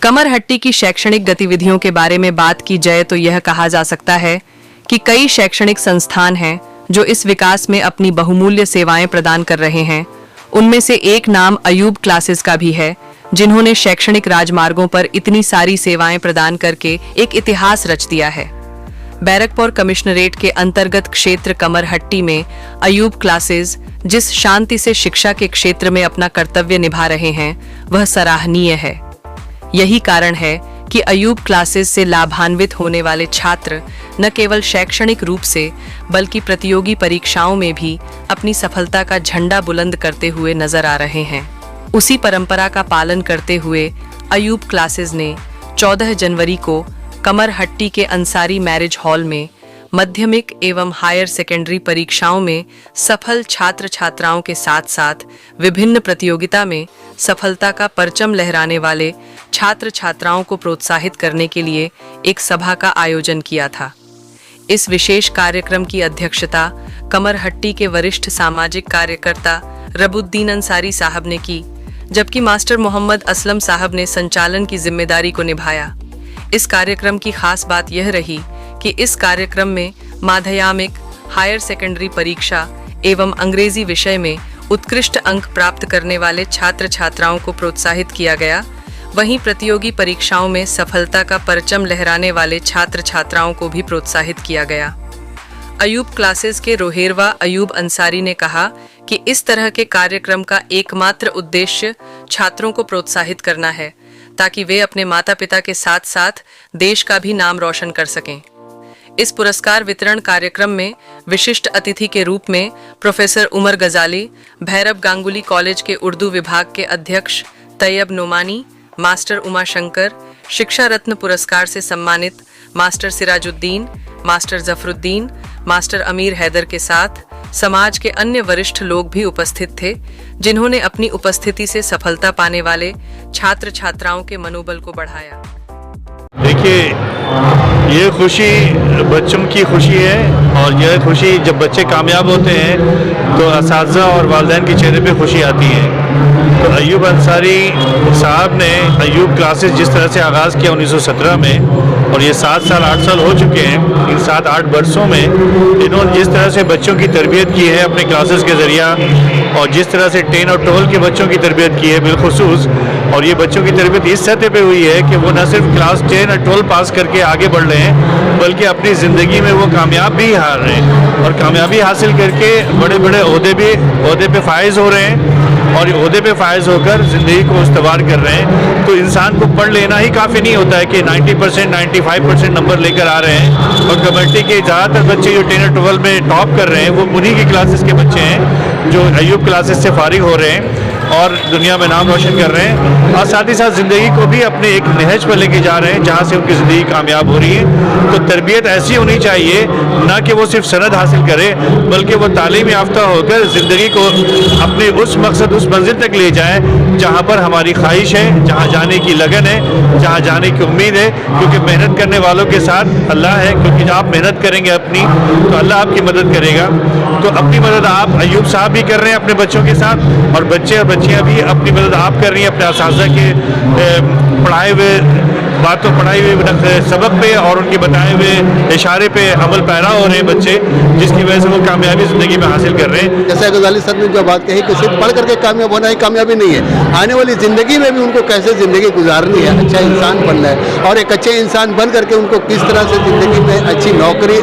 कमरहट्टी की शैक्षणिक गतिविधियों के बारे में बात की जाए तो यह कहा जा सकता है कि कई शैक्षणिक संस्थान हैं जो इस विकास में अपनी बहुमूल्य सेवाएं प्रदान कर रहे हैं। उनमें से एक नाम अयूब क्लासेस का भी है, जिन्होंने शैक्षणिक राजमार्गों पर इतनी सारी सेवाएं प्रदान करके एक इतिहास रच दिया है। बैरकपुर कमिश्नरेट के अंतर्गत क्षेत्र कमरहट्टी में अयूब क्लासेस जिस शांति से शिक्षा के क्षेत्र में अपना कर्तव्य निभा रहे हैं वह सराहनीय है। यही कारण है कि अयूब क्लासेस से लाभान्वित होने वाले छात्र न केवल शैक्षणिक रूप से बल्कि प्रतियोगी परीक्षाओं में भी अपनी सफलता का झंडा बुलंद करते हुए नजर आ रहे हैं। उसी परंपरा का पालन करते हुए अयूब क्लासेस ने 14 जनवरी को कमरहट्टी के अंसारी मैरिज हॉल में माध्यमिक एवं हायर सेकेंडरी परीक्षाओं में सफल छात्र छात्राओं के साथ साथ विभिन्न प्रतियोगिता में सफलता का परचम लहराने वाले छात्र छात्राओं को प्रोत्साहित करने के लिए एक सभा का आयोजन किया था। इस विशेष कार्यक्रम की अध्यक्षता कमरहट्टी के वरिष्ठ सामाजिक कार्यकर्ता रबुद्दीन अंसारी साहब ने की, जबकि मास्टर मोहम्मद असलम साहब ने संचालन की जिम्मेदारी को निभाया। इस कार्यक्रम की खास बात यह रही कि इस कार्यक्रम में माध्यमिक हायर सेकेंडरी परीक्षा एवं अंग्रेजी विषय में उत्कृष्ट अंक प्राप्त करने वाले छात्र छात्राओं को प्रोत्साहित किया गया। वहीं प्रतियोगी परीक्षाओं में सफलता का परचम लहराने वाले छात्र छात्राओं को भी प्रोत्साहित किया गया। अयूब क्लासेस के रोहेरवा अयूब अंसारी ने कहा कि इस तरह के कार्यक्रम का एकमात्र उद्देश्य छात्रों को प्रोत्साहित करना है ताकि वे अपने माता पिता के साथ साथ देश का भी नाम रोशन कर सकें। इस पुरस्कार वितरण कार्यक्रम में विशिष्ट अतिथि के रूप में प्रोफेसर उमर गजाली, भैरव गांगुली कॉलेज के उर्दू विभाग के अध्यक्ष तैयब नोमानी, मास्टर उमाशंकर, शिक्षा रत्न पुरस्कार से सम्मानित master Sirajuddin, master Zafaruddin, master अमीर हैदर के साथ समाज के अन्य वरिष्ठ लोग भी उपस्थित थे, जिन्होंने अपनी उपस्थिति से सफलता पाने वाले छात्र छात्राओं के मनोबल को बढ़ाया। देखिए, ये खुशी बच्चों की खुशी है और यह खुशी जब बच्चे कामयाब होते हैं तो असातिज़ा और वालिदैन के चेहरे पे खुशी आती है। तो अयूब अंसारी साहब ने अयूब क्लासेस जिस तरह से आगाज़ किया 1917 में और ये 7 साल 8 साल हो चुके हैं, इन 7-8 वर्षों में इन्होंने जिस तरह से बच्चों की तरबियत की है अपने क्लासेस के ज़रिया और जिस तरह से 10 और 12 के बच्चों की तरबियत की है बिलखुसूस, और ये बच्चों की तरबियत इस सतह पे हुई है कि वो न सिर्फ क्लास 10 और 12 पास करके आगे बढ़ रहे हैं बल्कि अपनी ज़िंदगी में वो कामयाब भी हार रहे हैं और कामयाबी हासिल करके बड़े बड़े ओहदे पे फायज़ हो रहे हैं और ये ओहदे पे फायज़ होकर ज़िंदगी को इस्तवार कर रहे हैं। तो इंसान को पढ़ लेना ही काफ़ी नहीं होता है कि 90% 95% नंबर लेकर आ रहे हैं। और कमेटी के ज़्यादातर बच्चे जो 10 और 12 में टॉप कर रहे हैं वो उन्हीं की क्लासेस के बच्चे हैं जो अयूब क्लासेस से फारिग हो रहे हैं और दुनिया में नाम रोशन कर रहे हैं और साथ ही साथ ज़िंदगी को भी अपने एक नहज पर लेके जा रहे हैं जहाँ से उनकी ज़िंदगी कामयाब हो रही है। तो तरबियत ऐसी होनी चाहिए ना कि वो सिर्फ सनद हासिल करे बल्कि वो तालीम याफ्ता होकर ज़िंदगी को अपने उस मकसद उस मंजिल तक ले जाए जहाँ पर हमारी ख्वाहिश है, जहाँ जाने की लगन है, जहाँ जाने की उम्मीद है। क्योंकि मेहनत करने वालों के साथ अल्लाह है, क्योंकि जब आप मेहनत करेंगे अपनी तो अल्लाह आपकी मदद करेगा। तो अपनी मदद आप अयूब साहब भी कर रहे हैं अपने बच्चों के साथ और बच्चे और बच्चियाँ भी अपनी मदद आप कर रही हैं अपने असातिज़ा के पढ़ाए हुए सबक पे और उनके बताए हुए इशारे पे अमल पैरा हो रहे हैं बच्चे, जिसकी वजह से वो कामयाबी ज़िंदगी में हासिल कर रहे हैं। जैसे गजाली सर ने जो बात कही कि सिर्फ पढ़ करके कामयाब होना ही कामयाबी नहीं है, आने वाली ज़िंदगी में भी उनको कैसे ज़िंदगी गुजारनी है, अच्छा इंसान बनना है और एक अच्छे इंसान बन करके उनको किस तरह से ज़िंदगी में अच्छी नौकरी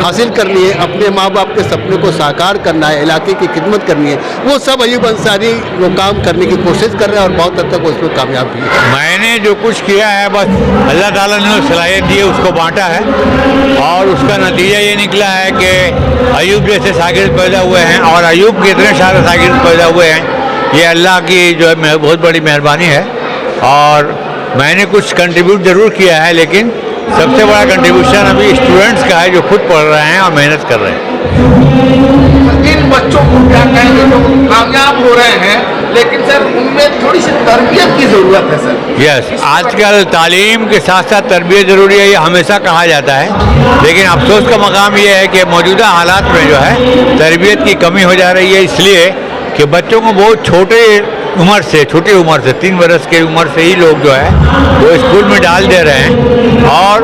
हासिल करनी है, अपने माँ बाप के सपने को साकार करना है, इलाके की खिदमत करनी है, वो सब अयूब अंसारी वो काम करने की कोशिश कर रहे हैं और बहुत हद तक उसमें कामयाब भी है। मैंने जो कुछ किया है बस अल्लाह ताला ने सलाहियत दी है उसको बांटा है और उसका नतीजा ये निकला है कि अयूब जैसे शागिर्द पैदा हुए हैं और अयूब के इतने सारे शागिर्द पैदा हुए हैं। ये अल्लाह की जो है बहुत बड़ी मेहरबानी है और मैंने कुछ कंट्रीब्यूट ज़रूर किया है, लेकिन सबसे बड़ा कंट्रीब्यूशन अभी स्टूडेंट्स का है जो खुद पढ़ रहे हैं और मेहनत कर रहे हैं। इन बच्चों को क्या कहेंगे जो कामयाब हो रहे हैं लेकिन सर उनमें थोड़ी सी तरबियत की ज़रूरत है सर? यस, आजकल तालीम के साथ साथ तरबियत ज़रूरी है, ये हमेशा कहा जाता है, लेकिन अफसोस का मकाम ये है कि मौजूदा हालात में जो है तरबियत की कमी हो जा रही है, इसलिए कि बच्चों को बहुत छोटे उम्र से, छोटी उम्र से, 3 वर्ष की उम्र से ही लोग जो है वो स्कूल में डाल दे रहे हैं, और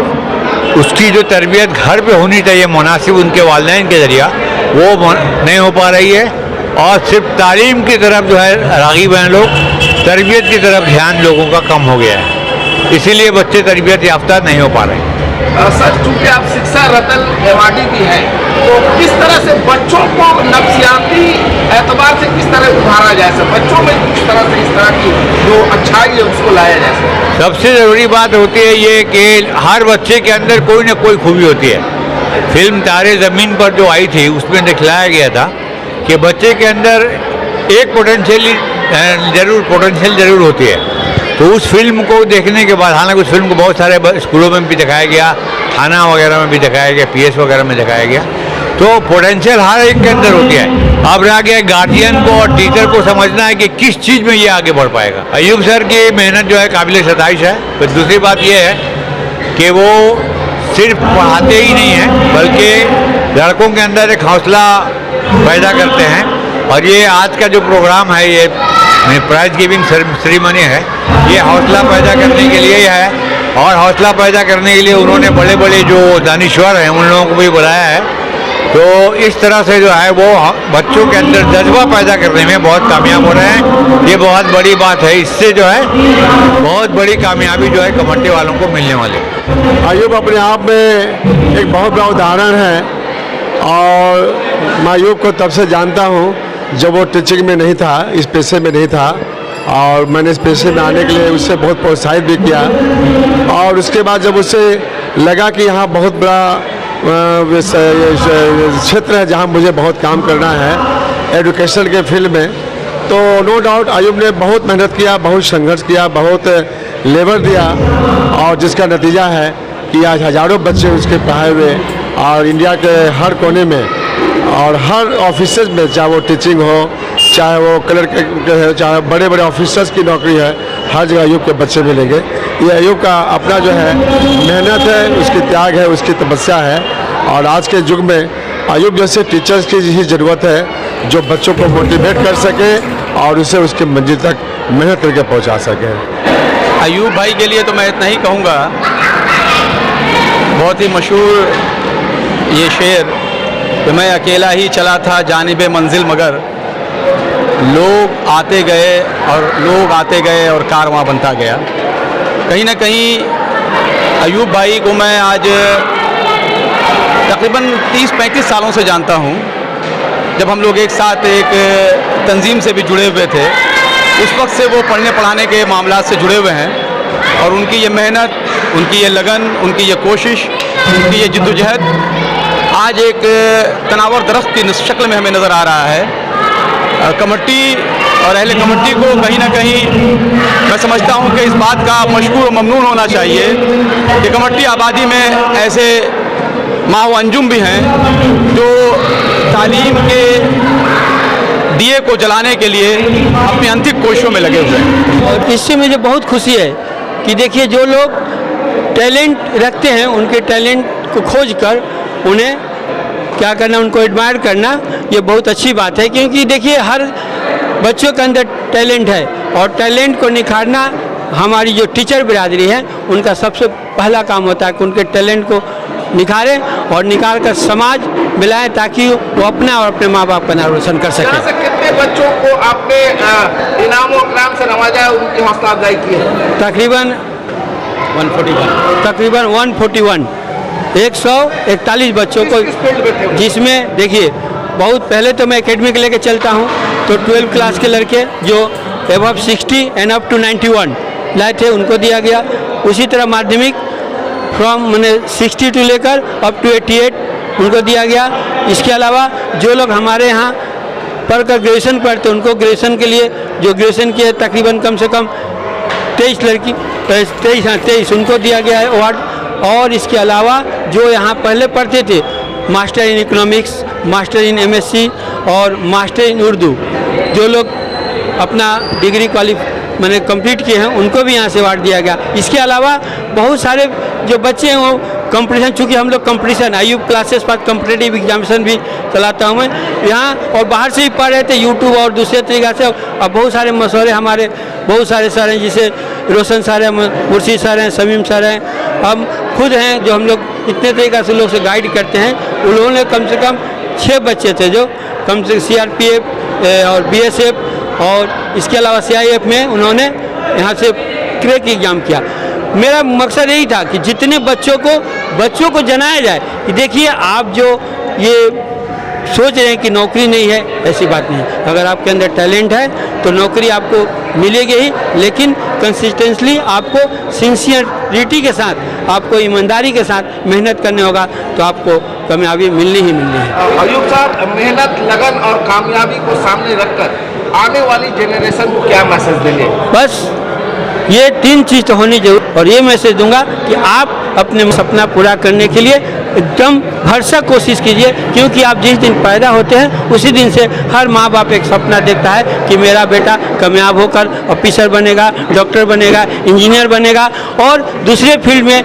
उसकी जो तरबियत घर पे होनी चाहिए मुनासिब उनके वालिदैन के ज़रिया, वो नहीं हो पा रही है। और सिर्फ तालीम की तरफ जो है राग़िब हैं लोग, तरबियत की तरफ ध्यान लोगों का कम हो गया है, इसीलिए बच्चे तरबियत याफ्ता नहीं हो पा रहे हैं। सर, चूंकि आप शिक्षा रत्न अवार्डी भी हैं, तो किस तरह से बच्चों को नफ्सियाती एतबार से किस तरह उभारा जाए, सर बच्चों में किस तरह से इस तरह की जो अच्छाई है उसको लाया जाए? सर, सबसे ज़रूरी बात होती है ये कि हर बच्चे के अंदर कोई ना कोई खूबी होती है। फिल्म तारे ज़मीन पर जो आई थी उसमें दिखलाया गया था कि बच्चे के अंदर एक पोटेंशियल ज़रूर होती है। तो उस फिल्म को देखने के बाद, हालांकि उस फिल्म को बहुत सारे स्कूलों में भी दिखाया गया, थाना वगैरह में भी दिखाया गया, PS वगैरह में दिखाया गया, तो पोटेंशियल हर एक के अंदर होती है। अब रह गया गार्जियन को और टीचर को समझना है कि किस चीज़ में ये आगे बढ़ पाएगा। अयूब सर की मेहनत जो है काबिल सताइश है। फिर दूसरी बात ये है कि वो सिर्फ पढ़ाते ही नहीं हैं, बल्कि लड़कों के अंदर एक हौसला पैदा करते हैं। और ये आज का जो प्रोग्राम है, ये प्राइज गिविंग सेरेमनी है, ये हौसला पैदा करने के लिए है। और हौसला पैदा करने के लिए उन्होंने बड़े बड़े जो दानिश्वर हैं उन लोगों को भी बुलाया है। तो इस तरह से जो है वो बच्चों के अंदर जज्बा पैदा करने में बहुत कामयाब हो रहे हैं। ये बहुत बड़ी बात है, इससे जो है बहुत बड़ी कामयाबी जो है कमेटी वालों को मिलने वाली है। अयूब अपने आप में एक बहुत बड़ा उदाहरण है, और मैं अयूब को तब से जानता हूँ जब वो टीचिंग में नहीं था, इस पेशे में नहीं था, और मैंने इस पेशे में आने के लिए उससे बहुत प्रोत्साहित भी किया। और उसके बाद जब उससे लगा कि यहाँ बहुत बड़ा क्षेत्र है जहाँ मुझे बहुत काम करना है एजुकेशन के फील्ड में, तो नो डाउट अयूब ने बहुत मेहनत किया, बहुत संघर्ष किया, बहुत लेबर दिया, और जिसका नतीजा है कि आज हज़ारों बच्चे उसके पढ़ाए हुए, और इंडिया के हर कोने में और हर ऑफिसर्स में, चाहे वो टीचिंग हो, चाहे वो क्लर्क है, चाहे बड़े बड़े ऑफिसर्स की नौकरी है, हर जगह अयूब के बच्चे मिलेंगे। ये अयूब का अपना जो है मेहनत है, उसकी त्याग है, उसकी तपस्या है। और आज के युग में अयूब जैसे टीचर्स की ही ज़रूरत है जो बच्चों को मोटिवेट कर सके और उसे उसकी मंजिल तक मेहनत करके पहुंचा सके। अयूब भाई के लिए तो मैं इतना ही कहूँगा, बहुत ही मशहूर ये शेर कि मैं अकेला ही चला था जानिबे मंजिल, मगर लोग आते गए और कारवां बनता गया। कहीं ना कहीं अयूब भाई को मैं आज तकरीबन 30-35 सालों से जानता हूँ। जब हम लोग एक साथ एक तंजीम से भी जुड़े हुए थे, उस वक्त से वो पढ़ने पढ़ाने के मामलात से जुड़े हुए हैं। और उनकी ये मेहनत, उनकी ये लगन, उनकी ये कोशिश, उनकी ये जिद्दोजहद आज एक तनावर दरख्त की शक्ल में हमें नज़र आ रहा है। कमेटी और अहले कमेटी को कहीं ना कहीं मैं समझता हूँ कि इस बात का मशकूर और ममनून होना चाहिए कि कमेटी आबादी में ऐसे माह अंजुम भी हैं जो तालीम के दिए को जलाने के लिए अपनी अंतिम कोशिशों में लगे हुए हैं। और इससे मुझे बहुत खुशी है कि देखिए, जो लोग टैलेंट रखते हैं उनके टैलेंट को खोज कर उन्हें क्या करना, उनको एडमायर करना, ये बहुत अच्छी बात है। क्योंकि देखिए, हर बच्चों के अंदर टैलेंट है और टैलेंट को निखारना हमारी जो टीचर बिरादरी है उनका सबसे पहला काम होता है कि उनके टैलेंट को निखारें और निकाल कर समाज मिलाएं ताकि वो अपना और अपने माँ बाप का नाम रोशन कर सकें। कितने बच्चों को आपने इनाम और इकराम से नवाजा, उनकी हौसला अफजाई की है? तकरीबन 141 141 बच्चों को, जिसमें देखिए बहुत पहले तो मैं एकेडमी के लेके चलता हूँ तो 12 क्लास के लड़के जो एबव 60 एंड अप टू 91 लाए थे उनको दिया गया। उसी तरह माध्यमिक फ्रॉम मैंने 62 लेकर अप टू 88 उनको दिया गया। इसके अलावा जो लोग हमारे यहाँ पढ़कर ग्रेजुएशन पढ़ते उनको ग्रेजुएशन के लिए जो ग्रेजुएशन किए तकरीबन कम से कम 23 उनको दिया गया है अवार्ड। और इसके अलावा जो यहाँ पहले पढ़ते थे master in economics, master in MSc और मास्टर इन उर्दू, जो लोग अपना डिग्री मैंने कंप्लीट किए हैं उनको भी यहाँ से अवार्ड दिया गया। इसके अलावा बहुत सारे जो बच्चे हैं वो कंपटीशन, चूँकि हम लोग कंपटीशन आयुब क्लासेस पर कॉम्पिटिटिव एग्जामिनेशन भी चलाता हूँ मैं यहाँ, और बाहर से भी पढ़ रहे थे यूट्यूब और दूसरे तरीक़े से। अब बहुत सारे मशवरे हमारे बहुत सारे सर हैं, जैसे रोशन सर हैं, मुर्शीद सर हैं, समीम सर हैं, हम खुद हैं जो हम लोग इतने तरीक़े से लोग से गाइड करते हैं। उन्होंने कम से कम 6 बच्चे थे जो कम से CRPF और BSF और इसके अलावा CIF में उन्होंने यहाँ से क्रैक एग्ज़ाम किया। मेरा मकसद यही था कि जितने बच्चों को जनाया जाए कि देखिए आप जो ये सोच रहे हैं कि नौकरी नहीं है, ऐसी बात नहीं है। अगर आपके अंदर टैलेंट है तो नौकरी आपको मिलेगी ही, लेकिन कंसिस्टेंटली आपको सिंसियरिटी के साथ, आपको ईमानदारी के साथ मेहनत करने होगा तो आपको कामयाबी मिलनी ही मिलनी है। अयूब साहब, मेहनत, लगन और कामयाबी को सामने रखकर आने वाली जेनरेशन को क्या मैसेज देंगे? बस ये 3 चीज़ तो होनी जरूर, और ये मैसेज दूंगा कि आप अपने सपना पूरा करने के लिए एकदम भरसक कोशिश कीजिए, क्योंकि आप जिस दिन पैदा होते हैं उसी दिन से हर माँ बाप एक सपना देखता है कि मेरा बेटा कामयाब होकर ऑफिसर बनेगा, डॉक्टर बनेगा, इंजीनियर बनेगा और दूसरे फील्ड में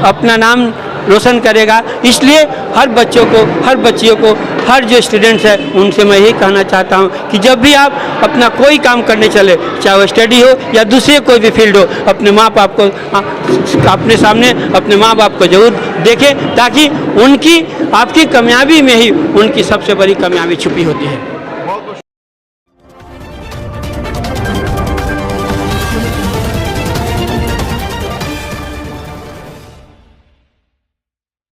अपना नाम रोशन करेगा। इसलिए हर बच्चों को, हर बच्चियों को, हर जो स्टूडेंट्स है उनसे मैं यही कहना चाहता हूँ कि जब भी आप अपना कोई काम करने चले, चाहे वो स्टडी हो या दूसरे कोई भी फील्ड हो, अपने माँ बाप को अपने सामने अपने माँ बाप को जरूर देखें, ताकि उनकी आपकी कामयाबी में ही उनकी सबसे बड़ी कामयाबी छुपी होती है।